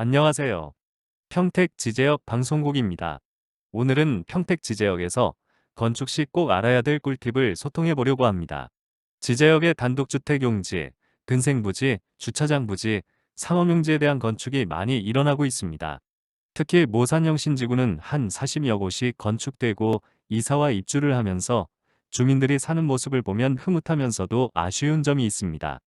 안녕하세요. 평택지제역 방송국입니다. 오늘은 평택지제역에서 건축 시 꼭 알아야 될 꿀팁을 소통해 보려고 합니다. 지제역의 단독주택 용지, 근생부지, 주차장 부지, 상업용지에 대한 건축이 많이 일어나고 있습니다. 특히 모산형 신지구는 한 40여 곳이 건축되고 이사와 입주를 하면서 주민들이 사는 모습을 보면 흐뭇하면서도 아쉬운 점이 있습니다.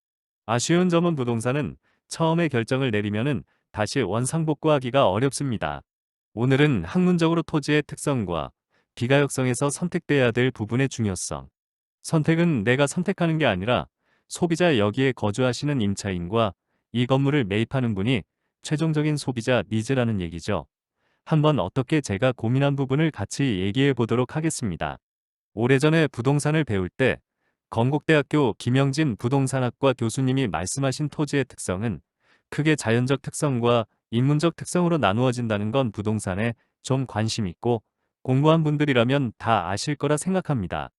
아쉬운 점은 부동산은 처음에 결정을 내리면은 다시 원상복구하기가 어렵습니다. 오늘은 학문적으로 토지의 특성과 비가역성에서 선택돼야 될 부분의 중요성. 선택은 내가 선택하는 게 아니라 소비자 여기에 거주하시는 임차인과 이 건물을 매입하는 분이 최종적인 소비자 니즈라는 얘기죠. 한번 어떻게 제가 고민한 부분을 같이 얘기해 보도록 하겠습니다. 오래전에 부동산을 배울 때 건국대학교 김영진 부동산학과 교수님이 말씀하신 토지의 특성은 크게 자연적 특성과 인문적 특성으로 나누어진다는 건 부동산에 좀 관심 있고 공부한 분들이라면 다 아실 거라 생각합니다.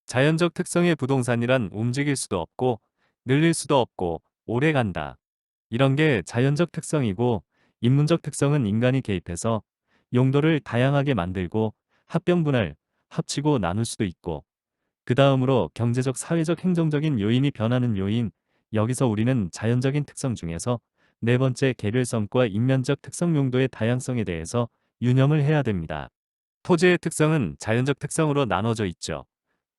자연적 특성의 부동산이란 움직일 수도 없고 늘릴 수도 없고 오래 간다. 이런 게 자연적 특성이고 인문적 특성은 인간이 개입해서 용도를 다양하게 만들고 합병분할, 합치고 나눌 수도 있고 그 다음으로 경제적, 사회적, 행정적인 요인이 변하는 요인. 여기서 우리는 자연적인 특성 중에서 네 번째 개별성과 인면적 특성 용도의 다양성에 대해서 유념을 해야 됩니다. 토지의 특성은 자연적 특성으로 나눠져 있죠.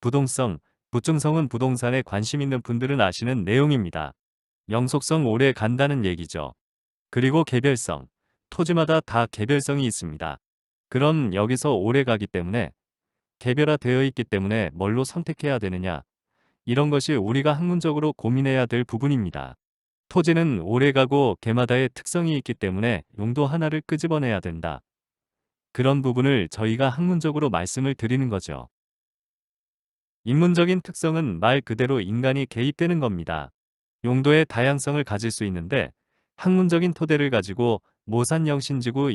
부동성, 부증성은 부동산에 관심 있는 분들은 아시는 내용입니다. 영속성 오래 간다는 얘기죠. 그리고 개별성, 토지마다 다 개별성이 있습니다. 그럼 여기서 오래 가기 때문에 개별화되어 있기 때문에 뭘로 선택해야 되느냐? 이런 것이 우리가 학문적으로 고민해야 될 부분입니다. 토지는 오래가고 개마다의 특성이 있기 때문에 용도 하나를 끄집어내야 된다. 그런 부분을 저희가 학문적으로 말씀을 드리는 거죠. 인문적인 특성은 말 그대로 인간이 개입되는 겁니다. 용도의 다양성을 가질 수 있는데 학문적인 토대를 가지고 모산 영신지구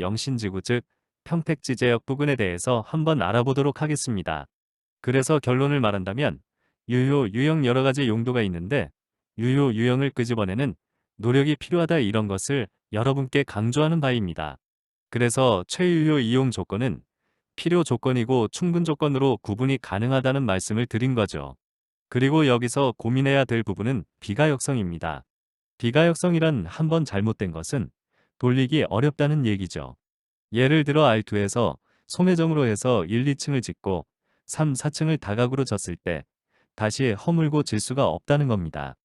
즉 평택지제역 부근에 대해서 한번 알아보도록 하겠습니다. 그래서 결론을 말한다면 유효, 유형 여러 가지 용도가 있는데 유효, 유형을 끄집어내는 노력이 필요하다 이런 것을 여러분께 강조하는 바입니다. 그래서 최유효 이용 조건은 필요 조건이고 충분 조건으로 구분이 가능하다는 말씀을 드린 거죠. 그리고 여기서 고민해야 될 부분은 비가역성입니다. 비가역성이란 한번 잘못된 것은 돌리기 어렵다는 얘기죠. 예를 들어 R2에서 소매점으로 해서 1, 2층을 짓고 3, 4층을 다각으로 졌을 때 다시 허물고 질 수가 없다는 겁니다.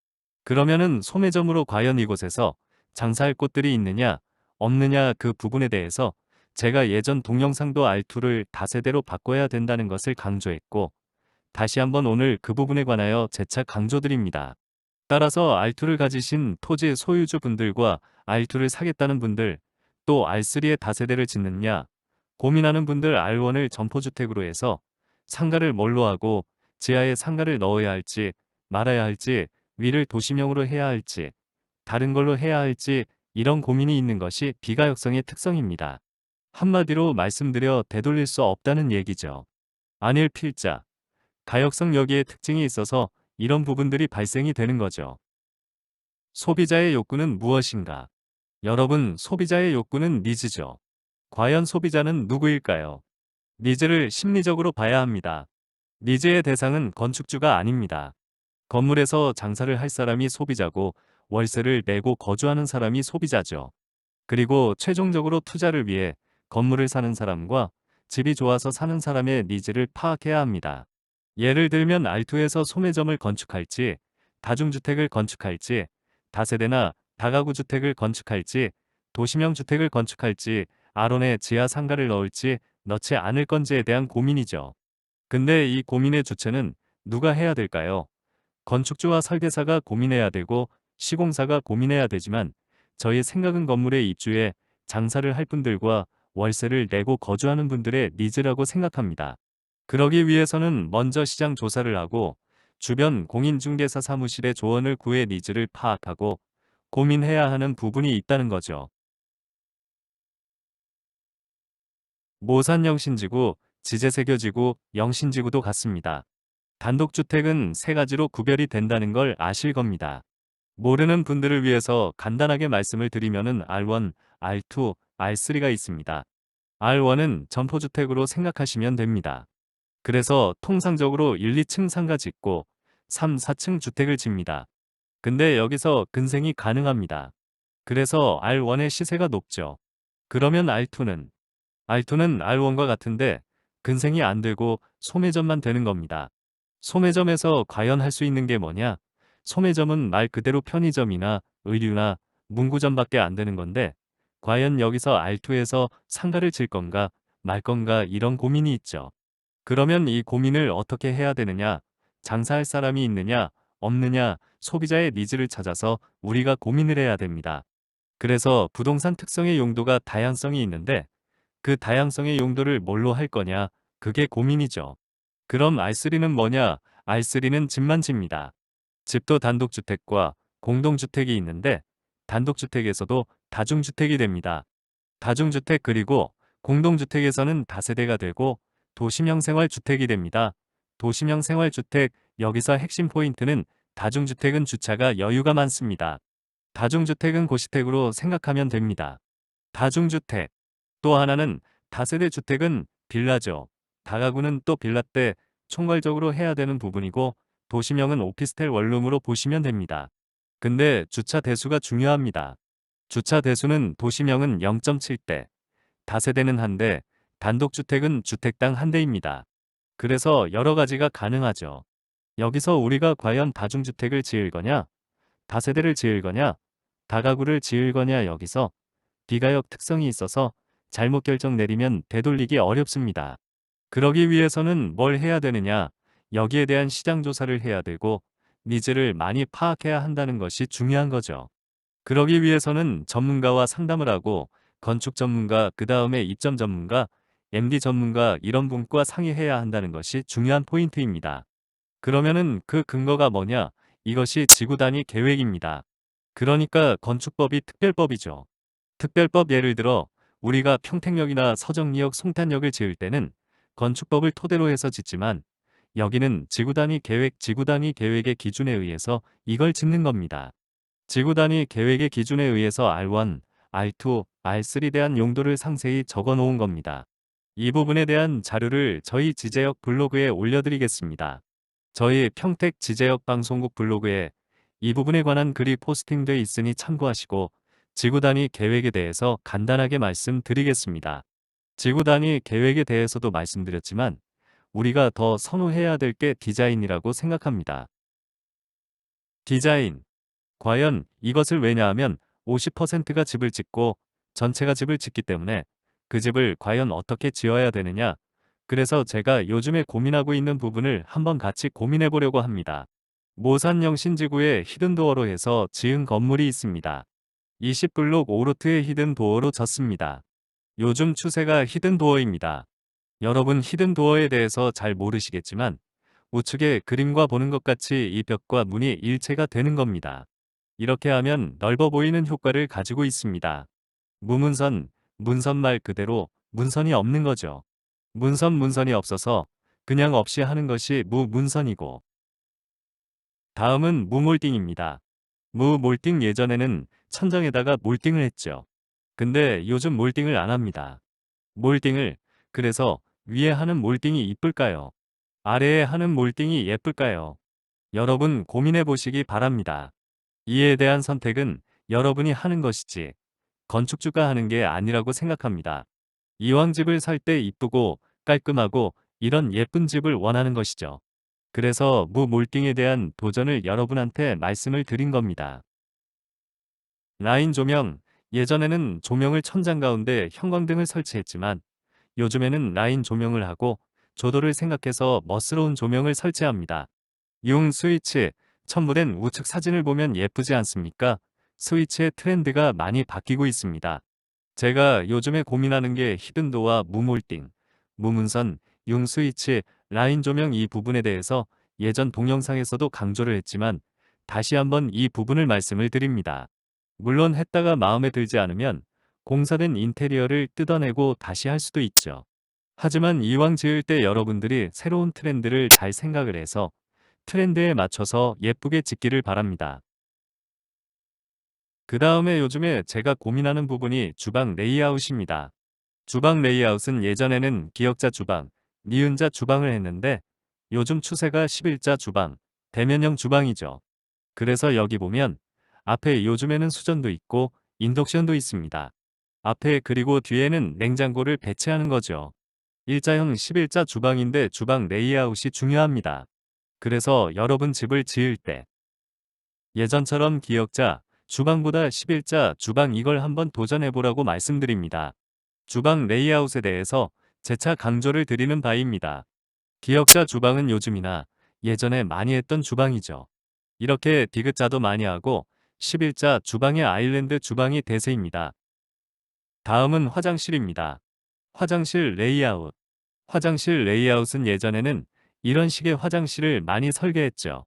그러면은 소매점으로 과연 이곳에서 장사할 곳들이 있느냐 없느냐 그 부분에 대해서 제가 예전 동영상도 R2를 다세대로 바꿔야 된다는 것을 강조했고 다시 한번 오늘 그 부분에 관하여 재차 강조드립니다. 따라서 R2를 가지신 토지 소유주 분들과 R2를 사겠다는 분들 또 R3의 다세대를 짓느냐 고민하는 분들 R1을 점포주택으로 해서 상가를 뭘로 하고 지하에 상가를 넣어야 할지 말아야 할지 위를 도심형으로 해야 할지 다른 걸로 해야 할지 이런 고민이 있는 것이 비가역성의 특성입니다. 한마디로 말씀드려 되돌릴 수 없다는 얘기죠. 안일 필자, 가역성 여기에 특징이 있어서 이런 부분들이 발생이 되는 거죠. 소비자의 욕구는 무엇인가? 여러분, 소비자의 욕구는 니즈죠. 과연 소비자는 누구일까요? 니즈를 심리적으로 봐야 합니다. 니즈의 대상은 건축주가 아닙니다. 건물에서 장사를 할 사람이 소비자고 월세를 내고 거주하는 사람이 소비자죠. 그리고 최종적으로 투자를 위해 건물을 사는 사람과 집이 좋아서 사는 사람의 니즈를 파악해야 합니다. 예를 들면 R2에서 소매점을 건축할지, 다중주택을 건축할지, 다세대나 다가구 주택을 건축할지, 도심형 주택을 건축할지, 아론에 지하 상가를 넣을지 넣지 않을 건지에 대한 고민이죠. 근데 이 고민의 주체는 누가 해야 될까요? 건축주와 설계사가 고민해야 되고 시공사가 고민해야 되지만 저희 생각은 건물에 입주해 장사를 할 분들과 월세를 내고 거주하는 분들의 니즈라고 생각합니다. 그러기 위해서는 먼저 시장 조사를 하고 주변 공인중개사 사무실의 조언을 구해 니즈를 파악하고 고민해야 하는 부분이 있다는 거죠. 모산 영신지구, 지제세교지구, 영신지구도 같습니다. 단독주택은 세 가지로 구별이 된다는 걸 아실 겁니다. 모르는 분들을 위해서 간단하게 말씀을 드리면은 R1, R2, R3가 있습니다. R1은 점포주택으로 생각하시면 됩니다. 그래서 통상적으로 1, 2층 상가 짓고 3, 4층 주택을 집니다. 근데 여기서 근생이 가능합니다. 그래서 R1의 시세가 높죠. 그러면 R2는 R1과 같은데 근생이 안 되고 소매점만 되는 겁니다. 소매점에서 과연 할 수 있는 게 뭐냐? 소매점은 말 그대로 편의점이나 의류나 문구점밖에 안 되는 건데 과연 여기서 R2에서 상가를 질 건가 말 건가 이런 고민이 있죠. 그러면 이 고민을 어떻게 해야 되느냐? 장사할 사람이 있느냐, 없느냐, 소비자의 니즈를 찾아서 우리가 고민을 해야 됩니다. 그래서 부동산 특성의 용도가 다양성이 있는데 그 다양성의 용도를 뭘로 할 거냐? 그게 고민이죠. 그럼 R3는 뭐냐? R3는 집만 집니다. 집도 단독주택과 공동주택이 있는데 단독주택에서도 다중주택이 됩니다. 다중주택 그리고 공동주택에서는 다세대가 되고 도심형 생활주택이 됩니다. 도심형 생활주택 여기서 핵심 포인트는 다중주택은 주차가 여유가 많습니다. 다중주택은 고시택으로 생각하면 됩니다. 다중주택 또 하나는 다세대 주택은 빌라죠. 다가구는 또 빌라 때 총괄적으로 해야 되는 부분이고 도심형은 오피스텔 원룸으로 보시면 됩니다. 근데 주차 대수가 중요합니다. 주차 대수는 도심형은 0.7대, 다세대는 1대, 단독주택은 주택당 1대입니다. 그래서 여러 가지가 가능하죠. 여기서 우리가 과연 다중주택을 지을 거냐, 다세대를 지을 거냐, 다가구를 지을 거냐 여기서 비가역 특성이 있어서 잘못 결정 내리면 되돌리기 어렵습니다. 그러기 위해서는 뭘 해야 되느냐, 여기에 대한 시장 조사를 해야 되고 니즈를 많이 파악해야 한다는 것이 중요한 거죠. 그러기 위해서는 전문가와 상담을 하고 건축 전문가, 그 다음에 입점 전문가, MD 전문가 이런 분과 상의해야 한다는 것이 중요한 포인트입니다. 그러면은 그 근거가 뭐냐? 이것이 지구 단위 계획입니다. 그러니까 건축법이 특별법이죠. 특별법 예를 들어 우리가 평택역이나 서정리역, 송탄역을 지을 때는 건축법을 토대로 해서 짓지만 여기는 지구 단위 계획, 지구 단위 계획의 기준에 의해서 이걸 짓는 겁니다. 지구 단위 계획의 기준에 의해서 R1, R2, R3에 대한 용도를 상세히 적어 놓은 겁니다. 이 부분에 대한 자료를 저희 지제역 블로그에 올려드리겠습니다. 저희 평택 지제역 방송국 블로그에 이 부분에 관한 글이 포스팅돼 있으니 참고하시고 지구 단위 계획에 대해서 간단하게 말씀드리겠습니다. 지구 단위 계획에 대해서도 말씀드렸지만 우리가 더 선호해야 될 게 디자인이라고 생각합니다. 디자인. 과연 이것을 왜냐하면 50%가 집을 짓고 전체가 집을 짓기 때문에 그 집을 과연 어떻게 지어야 되느냐. 그래서 제가 요즘에 고민하고 있는 부분을 한번 같이 고민해 보려고 합니다. 모산영 신지구에 히든도어로 해서 지은 건물이 있습니다. 20블록 오르트의 히든도어로 졌습니다. 요즘 추세가 히든도어입니다. 여러분 히든도어에 대해서 잘 모르시겠지만 우측에 그림과 보는 것 같이 이 벽과 문이 일체가 되는 겁니다. 이렇게 하면 넓어 보이는 효과를 가지고 있습니다. 무문선, 문선 말 그대로 문선이 없는 거죠. 문선이 없어서 그냥 없이 하는 것이 무문선이고 다음은 무몰딩입니다. 무몰딩 예전에는 천장에다가 몰딩을 했죠. 근데 요즘 몰딩을 안 합니다. 몰딩을 그래서 위에 하는 몰딩이 이쁠까요? 아래에 하는 몰딩이 예쁠까요? 여러분 고민해 보시기 바랍니다. 이에 대한 선택은 여러분이 하는 것이지 건축주가 하는 게 아니라고 생각합니다. 이왕 집을 살 때 이쁘고 깔끔하고 이런 예쁜 집을 원하는 것이죠. 그래서 무몰딩에 대한 도전을 여러분한테 말씀을 드린 겁니다. 라인 조명. 예전에는 조명을 천장 가운데 형광등을 설치했지만 요즘에는 라인 조명을 하고 조도를 생각해서 멋스러운 조명을 설치합니다. 융 스위치. 첨부된 우측 사진을 보면 예쁘지 않습니까? 스위치의 트렌드가 많이 바뀌고 있습니다. 제가 요즘에 고민하는 게 히든도어와 무몰딩, 무문선, 융 스위치, 라인 조명 이 부분에 대해서 예전 동영상에서도 강조를 했지만 다시 한번 이 부분을 말씀을 드립니다. 물론 했다가 마음에 들지 않으면 공사된 인테리어를 뜯어내고 다시 할 수도 있죠. 하지만 이왕 지을 때 여러분들이 새로운 트렌드를 잘 생각을 해서 트렌드에 맞춰서 예쁘게 짓기를 바랍니다. 그 다음에 요즘에 제가 고민하는 부분이 주방 레이아웃입니다. 주방 레이아웃은 예전에는 기역자 주방, 니은자 주방을 했는데 요즘 추세가 11자 주방, 대면형 주방이죠. 그래서 여기 보면 앞에 요즘에는 수전도 있고 인덕션도 있습니다. 앞에 그리고 뒤에는 냉장고를 배치하는 거죠. 일자형 11자 주방인데 주방 레이아웃이 중요합니다. 그래서 여러분 집을 지을 때 예전처럼 기역자, 주방보다 11자 주방 이걸 한번 도전해보라고 말씀드립니다. 주방 레이아웃에 대해서 재차 강조를 드리는 바입니다. 기역자 주방은 요즘이나 예전에 많이 했던 주방이죠. 이렇게 디귿자도 많이 하고 11자 주방의 아일랜드 주방이 대세입니다. 다음은 화장실입니다. 화장실 레이아웃. 화장실 레이아웃은 예전에는 이런 식의 화장실을 많이 설계했죠.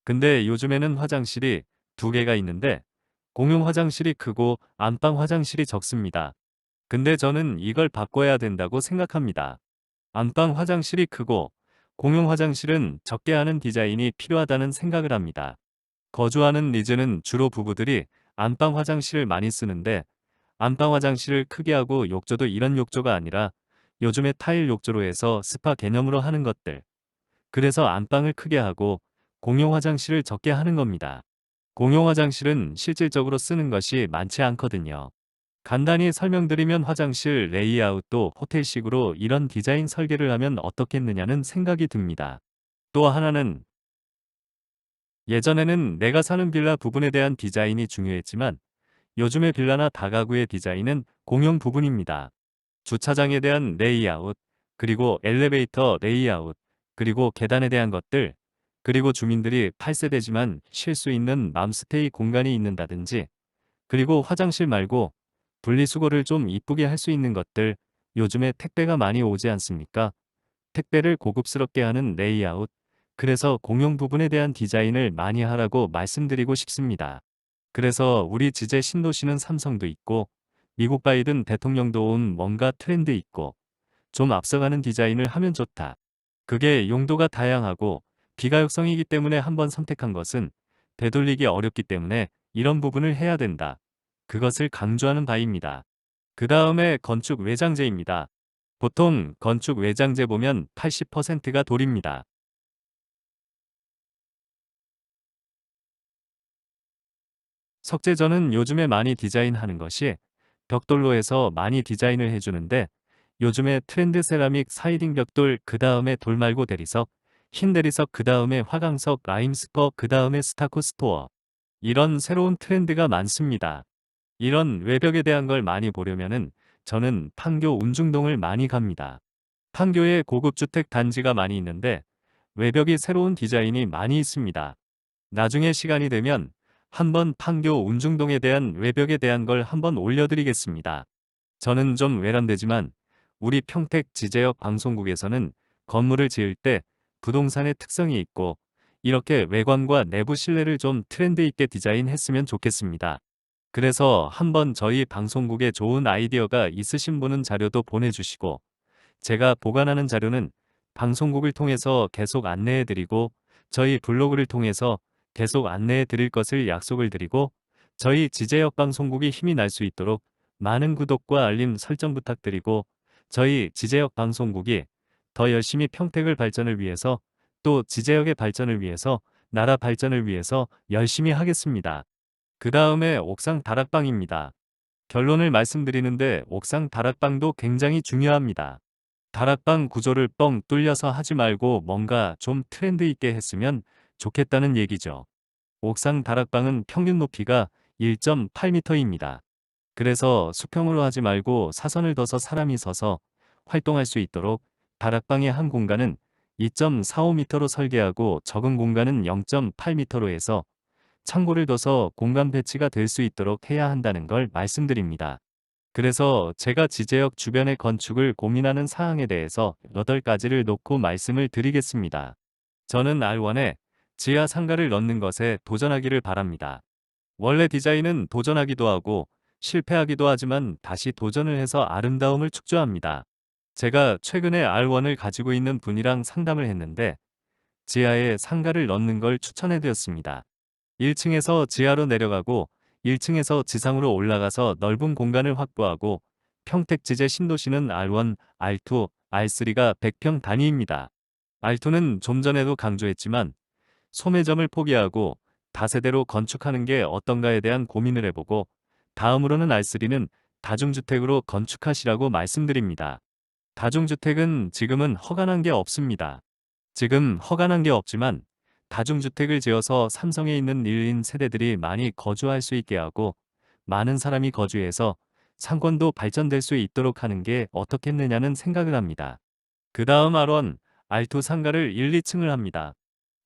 근데 요즘에는 화장실이 두 개가 있는데 공용 화장실이 크고 안방 화장실이 적습니다. 근데 저는 이걸 바꿔야 된다고 생각합니다. 안방 화장실이 크고 공용 화장실은 적게 하는 디자인이 필요하다는 생각을 합니다. 거주하는 리즈는 주로 부부들이 안방 화장실을 많이 쓰는데 안방 화장실을 크게 하고 욕조도 이런 욕조가 아니라 요즘에 타일 욕조로 해서 스파 개념으로 하는 것들. 그래서 안방을 크게 하고 공용 화장실을 적게 하는 겁니다. 공용 화장실은 실질적으로 쓰는 것이 많지 않거든요. 간단히 설명드리면 화장실 레이아웃도 호텔식으로 이런 디자인 설계를 하면 어떻겠느냐는 생각이 듭니다. 또 하나는 예전에는 내가 사는 빌라 부분에 대한 디자인이 중요했지만 요즘의 빌라나 다가구의 디자인은 공용 부분입니다. 주차장에 대한 레이아웃, 그리고 엘리베이터 레이아웃, 그리고 계단에 대한 것들, 그리고 주민들이 8세대지만 쉴 수 있는 맘스테이 공간이 있는다든지, 그리고 화장실 말고 분리수거를 좀 이쁘게 할 수 있는 것들, 요즘에 택배가 많이 오지 않습니까? 택배를 고급스럽게 하는 레이아웃, 그래서 공용 부분에 대한 디자인을 많이 하라고 말씀드리고 싶습니다. 그래서 우리 지제 신도시는 삼성도 있고 미국 바이든 대통령도 온 뭔가 트렌드 있고 좀 앞서가는 디자인을 하면 좋다. 그게 용도가 다양하고 비가역성이기 때문에 한번 선택한 것은 되돌리기 어렵기 때문에 이런 부분을 해야 된다. 그것을 강조하는 바입니다. 그 다음에 건축 외장재입니다. 보통 건축 외장재 보면 80%가 돌입니다. 석재전은 요즘에 많이 디자인하는 것이 벽돌로 해서 많이 디자인을 해주는데 요즘에 트렌드 세라믹 사이딩 벽돌 그 다음에 돌 말고 대리석, 흰 대리석 그 다음에 화강석 라임스퍼 그 다음에 스타코 스토어 이런 새로운 트렌드가 많습니다. 이런 외벽에 대한 걸 많이 보려면은 저는 판교 운중동을 많이 갑니다. 판교에 고급 주택 단지가 많이 있는데 외벽이 새로운 디자인이 많이 있습니다. 나중에 시간이 되면 한번 판교 운중동에 대한 외벽에 대한 걸 한번 올려드리겠습니다. 저는 좀 외람되지만 우리 평택 지제역 방송국에서는 건물을 지을 때 부동산의 특성이 있고 이렇게 외관과 내부 실내를 좀 트렌드 있게 디자인했으면 좋겠습니다. 그래서 한번 저희 방송국에 좋은 아이디어가 있으신 분은 자료도 보내주시고 제가 보관하는 자료는 방송국을 통해서 계속 안내해드리고 저희 블로그를 통해서 계속 안내해드릴 것을 약속을 드리고 저희 지제역 방송국이 힘이 날 수 있도록 많은 구독과 알림 설정 부탁드리고 저희 지제역 방송국이 더 열심히 평택을 발전을 위해서 또 지제역의 발전을 위해서 나라 발전을 위해서 열심히 하겠습니다. 그 다음에 옥상 다락방입니다. 결론을 말씀드리는데 옥상 다락방도 굉장히 중요합니다. 다락방 구조를 뻥 뚫려서 하지 말고 뭔가 좀 트렌드 있게 했으면 좋겠다는 얘기죠. 옥상 다락방은 평균 높이가 1.8m입니다. 그래서 수평으로 하지 말고 사선을 둬서 사람이 서서 활동할 수 있도록 다락방의 한 공간은 2.45m로 설계하고 적은 공간은 0.8m로 해서 창고를 둬서 공간 배치가 될 수 있도록 해야 한다는 걸 말씀드립니다. 그래서 제가 지제역 주변의 건축을 고민하는 사항에 대해서 8가지를 놓고 말씀을 드리겠습니다. 저는 R1에 지하 상가를 넣는 것에 도전하기를 바랍니다. 원래 디자인은 도전하기도 하고 실패하기도 하지만 다시 도전을 해서 아름다움을 축조합니다. 제가 최근에 R1을 가지고 있는 분이랑 상담을 했는데 지하에 상가를 넣는 걸 추천해 드렸습니다. 1층에서 지하로 내려가고 1층에서 지상으로 올라가서 넓은 공간을 확보하고 평택지제 신도시는 R1, R2, R3가 100평 단위입니다. R2는 좀 전에도 강조했지만 소매점을 포기하고 다세대로 건축하는 게 어떤가에 대한 고민을 해보고 다음으로는 R3는 다중주택으로 건축하시라고 말씀드립니다. 다중주택은 지금은 허가난 게 없습니다. 지금 허가난 게 없지만 다중주택을 지어서 삼성에 있는 1인 세대들이 많이 거주할 수 있게 하고 많은 사람이 거주해서 상권도 발전될 수 있도록 하는 게 어떻겠느냐는 생각을 합니다. 그 다음 R1, R2 상가를 1, 2층을 합니다.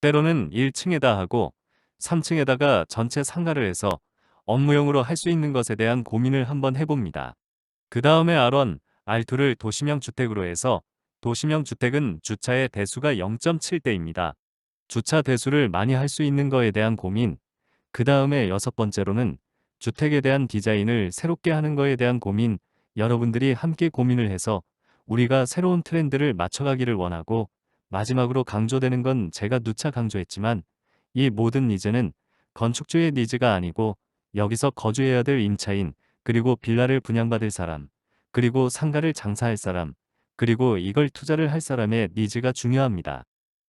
때로는 1층에다 하고 3층에다가 전체 상가를 해서 업무용으로 할 수 있는 것에 대한 고민을 한번 해봅니다. 그 다음에 R1, R2를 도심형 주택으로 해서 도심형 주택은 주차의 대수가 0.7대입니다. 주차 대수를 많이 할 수 있는 거에 대한 고민. 그 다음에 여섯 번째로는 주택에 대한 디자인을 새롭게 하는 거에 대한 고민. 여러분들이 함께 고민을 해서 우리가 새로운 트렌드를 맞춰가기를 원하고 마지막으로 강조되는 건 제가 누차 강조했지만 이 모든 니즈는 건축주의 니즈가 아니고 여기서 거주해야 될 임차인 그리고 빌라를 분양받을 사람 그리고 상가를 장사할 사람 그리고 이걸 투자를 할 사람의 니즈가 중요합니다.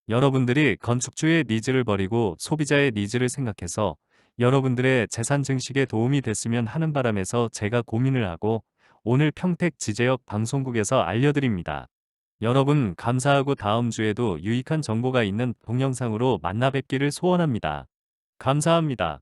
여러분들이 건축주의 니즈를 버리고 소비자의 니즈를 생각해서 여러분들의 재산 증식에 도움이 됐으면 하는 바람에서 제가 고민을 하고 오늘 평택 지제역 방송국에서 알려드립니다. 여러분 감사하고 다음 주에도 유익한 정보가 있는 동영상으로 만나 뵙기를 소원합니다. 감사합니다.